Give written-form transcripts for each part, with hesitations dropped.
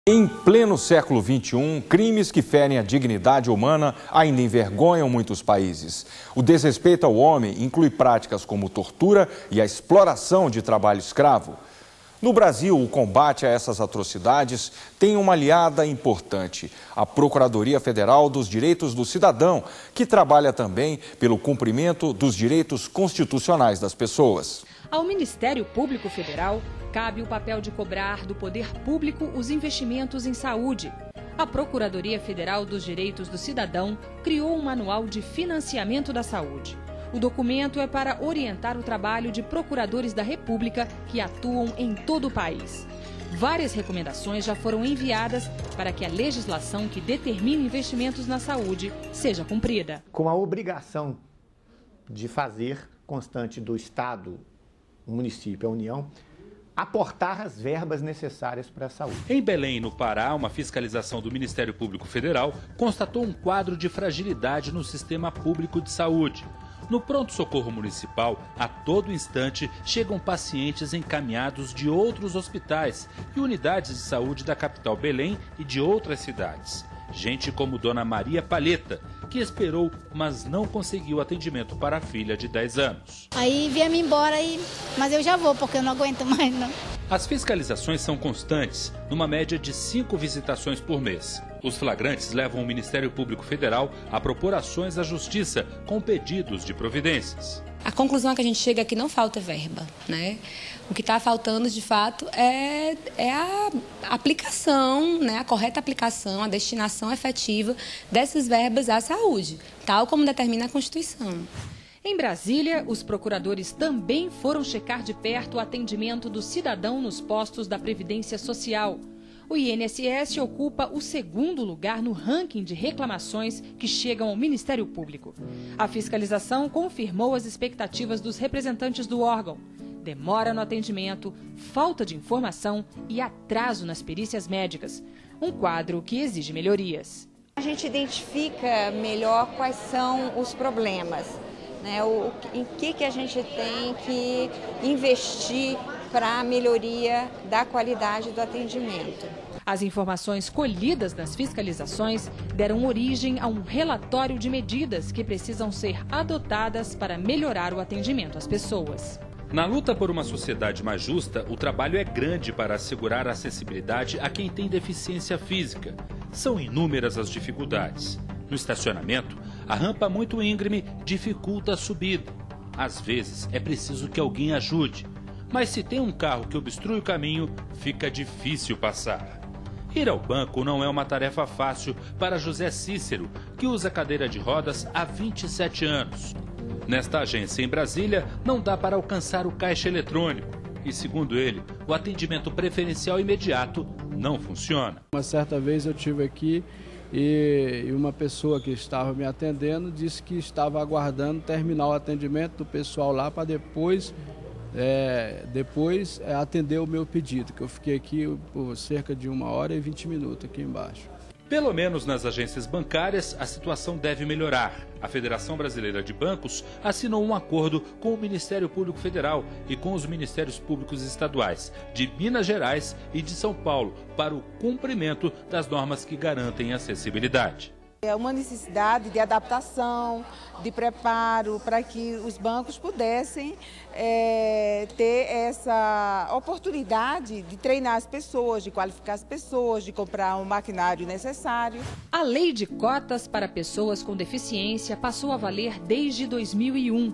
Em pleno século XXI, crimes que ferem a dignidade humana ainda envergonham muitos países. O desrespeito ao homem inclui práticas como tortura e a exploração de trabalho escravo. No Brasil, o combate a essas atrocidades tem uma aliada importante, a Procuradoria Federal dos Direitos do Cidadão, que trabalha também pelo cumprimento dos direitos constitucionais das pessoas. Ao Ministério Público Federal, cabe o papel de cobrar do poder público os investimentos em saúde. A Procuradoria Federal dos Direitos do Cidadão criou um manual de financiamento da saúde. O documento é para orientar o trabalho de procuradores da República que atuam em todo o país. Várias recomendações já foram enviadas para que a legislação que determina investimentos na saúde seja cumprida. Com a obrigação de fazer constante do Estado, o município, a União, aportar as verbas necessárias para a saúde. Em Belém, no Pará, uma fiscalização do Ministério Público Federal constatou um quadro de fragilidade no sistema público de saúde. No pronto-socorro municipal, a todo instante, chegam pacientes encaminhados de outros hospitais e unidades de saúde da capital Belém e de outras cidades. Gente como Dona Maria Palheta, que esperou, mas não conseguiu atendimento para a filha de 10 anos. Aí viemos embora, mas eu já vou, porque eu não aguento mais não. As fiscalizações são constantes, numa média de 5 visitações por mês. Os flagrantes levam o Ministério Público Federal a propor ações à Justiça com pedidos de providências. A conclusão é que a gente chega é que não falta verba, né? O que está faltando, de fato, é a aplicação, né? A correta aplicação, a destinação efetiva dessas verbas à saúde, tal como determina a Constituição. Em Brasília, os procuradores também foram checar de perto o atendimento do cidadão nos postos da Previdência Social. O INSS ocupa o segundo lugar no ranking de reclamações que chegam ao Ministério Público. A fiscalização confirmou as expectativas dos representantes do órgão. Demora no atendimento, falta de informação e atraso nas perícias médicas. Um quadro que exige melhorias. A gente identifica melhor quais são os problemas, né? Em que a gente tem que investir para a melhoria da qualidade do atendimento. As informações colhidas nas fiscalizações deram origem a um relatório de medidas que precisam ser adotadas para melhorar o atendimento às pessoas. Na luta por uma sociedade mais justa, o trabalho é grande para assegurar a acessibilidade a quem tem deficiência física. São inúmeras as dificuldades. No estacionamento, a rampa muito íngreme dificulta a subida. Às vezes, é preciso que alguém ajude. Mas se tem um carro que obstrui o caminho, fica difícil passar. Ir ao banco não é uma tarefa fácil para José Cícero, que usa cadeira de rodas há 27 anos. Nesta agência em Brasília, não dá para alcançar o caixa eletrônico. E, segundo ele, o atendimento preferencial imediato não funciona. Uma certa vez eu estive aqui e uma pessoa que estava me atendendo disse que estava aguardando terminar o atendimento do pessoal lá para depois atender o meu pedido, que eu fiquei aqui por cerca de 1h e 20 minutos aqui embaixo. Pelo menos nas agências bancárias, a situação deve melhorar. A Federação Brasileira de Bancos assinou um acordo com o Ministério Público Federal e com os Ministérios Públicos Estaduais de Minas Gerais e de São Paulo para o cumprimento das normas que garantem acessibilidade. É uma necessidade de adaptação, de preparo para que os bancos pudessem ter essa oportunidade de treinar as pessoas, de qualificar as pessoas, de comprar o maquinário necessário. A lei de cotas para pessoas com deficiência passou a valer desde 2001.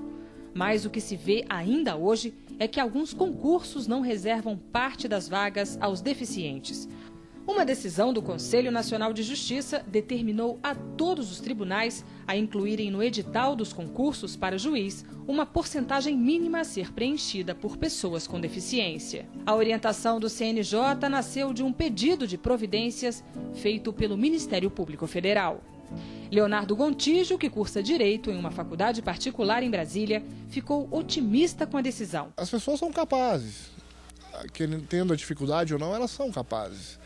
Mas o que se vê ainda hoje é que alguns concursos não reservam parte das vagas aos deficientes. Uma decisão do Conselho Nacional de Justiça determinou a todos os tribunais a incluírem no edital dos concursos para juiz uma porcentagem mínima a ser preenchida por pessoas com deficiência. A orientação do CNJ nasceu de um pedido de providências feito pelo Ministério Público Federal. Leonardo Gontijo, que cursa Direito em uma faculdade particular em Brasília, ficou otimista com a decisão. As pessoas são capazes, tendo a dificuldade ou não, elas são capazes.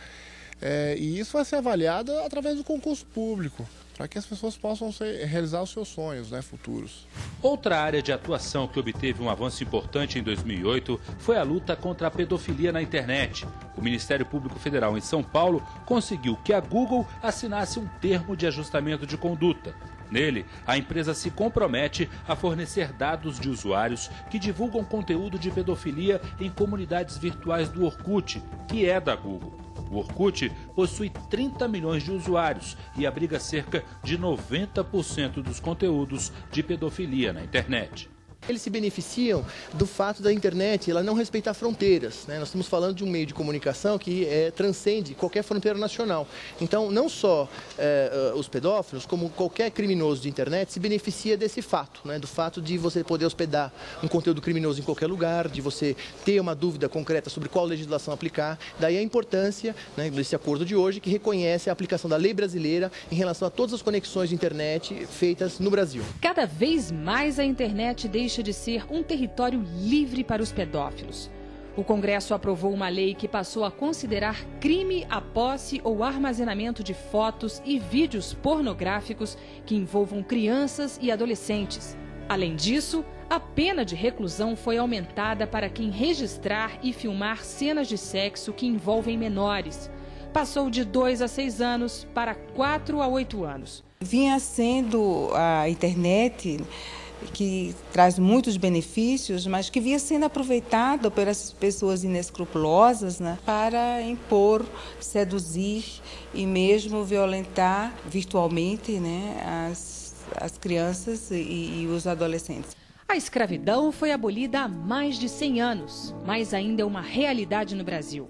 E isso vai ser avaliado através do concurso público. para que as pessoas possam realizar os seus sonhos, né, futuros. Outra área de atuação que obteve um avanço importante em 2008 foi a luta contra a pedofilia na internet. O Ministério Público Federal em São Paulo conseguiu que a Google assinasse um termo de ajustamento de conduta. Nele, a empresa se compromete a fornecer dados de usuários que divulgam conteúdo de pedofilia em comunidades virtuais do Orkut, que é da Google. O Orkut possui 30 milhões de usuários e abriga cerca de 90% dos conteúdos de pedofilia na internet. Eles se beneficiam do fato da internet ela não respeitar fronteiras, né? Nós estamos falando de um meio de comunicação que transcende qualquer fronteira nacional. Então, não só os pedófilos, como qualquer criminoso de internet se beneficia desse fato, né? Do fato de você poder hospedar um conteúdo criminoso em qualquer lugar, de você ter uma dúvida concreta sobre qual legislação aplicar. Daí a importância, né, desse acordo de hoje, que reconhece a aplicação da lei brasileira em relação a todas as conexões de internet feitas no Brasil. Cada vez mais a internet deixa de ser um território livre para os pedófilos. O Congresso aprovou uma lei que passou a considerar crime a posse ou armazenamento de fotos e vídeos pornográficos que envolvam crianças e adolescentes. Além disso, a pena de reclusão foi aumentada para quem registrar e filmar cenas de sexo que envolvem menores. Passou de 2 a 6 anos para 4 a 8 anos. Vinha sendo a internet que traz muitos benefícios, mas que vinha sendo aproveitado pelas pessoas inescrupulosas, né, para impor, seduzir e mesmo violentar virtualmente, né, as crianças e os adolescentes. A escravidão foi abolida há mais de 100 anos, mas ainda é uma realidade no Brasil.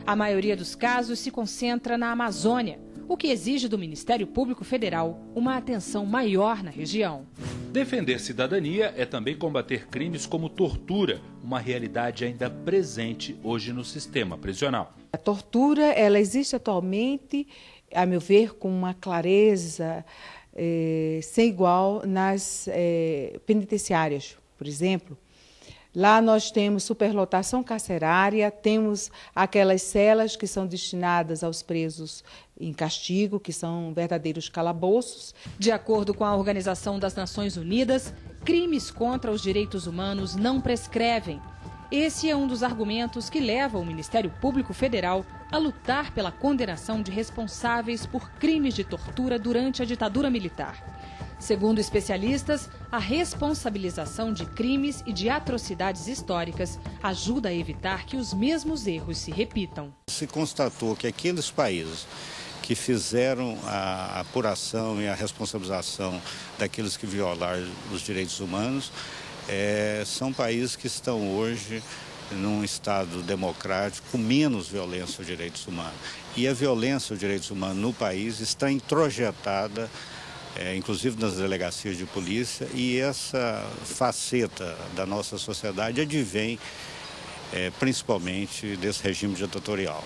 A maioria dos casos se concentra na Amazônia, o que exige do Ministério Público Federal uma atenção maior na região. Defender cidadania é também combater crimes como tortura, uma realidade ainda presente hoje no sistema prisional. A tortura, ela existe atualmente, a meu ver, com uma clareza sem igual nas penitenciárias, por exemplo. Lá nós temos superlotação carcerária, temos aquelas celas que são destinadas aos presos em castigo, que são verdadeiros calabouços. De acordo com a Organização das Nações Unidas, crimes contra os direitos humanos não prescrevem. Esse é um dos argumentos que leva o Ministério Público Federal a lutar pela condenação de responsáveis por crimes de tortura durante a ditadura militar. Segundo especialistas, a responsabilização de crimes e de atrocidades históricas ajuda a evitar que os mesmos erros se repitam. Se constatou que aqueles países que fizeram a apuração e a responsabilização daqueles que violaram os direitos humanos são países que estão hoje num estado democrático com menos violência aos direitos humanos. E a violência aos direitos humanos no país está introjetada inclusive nas delegacias de polícia, e essa faceta da nossa sociedade advém principalmente desse regime ditatorial.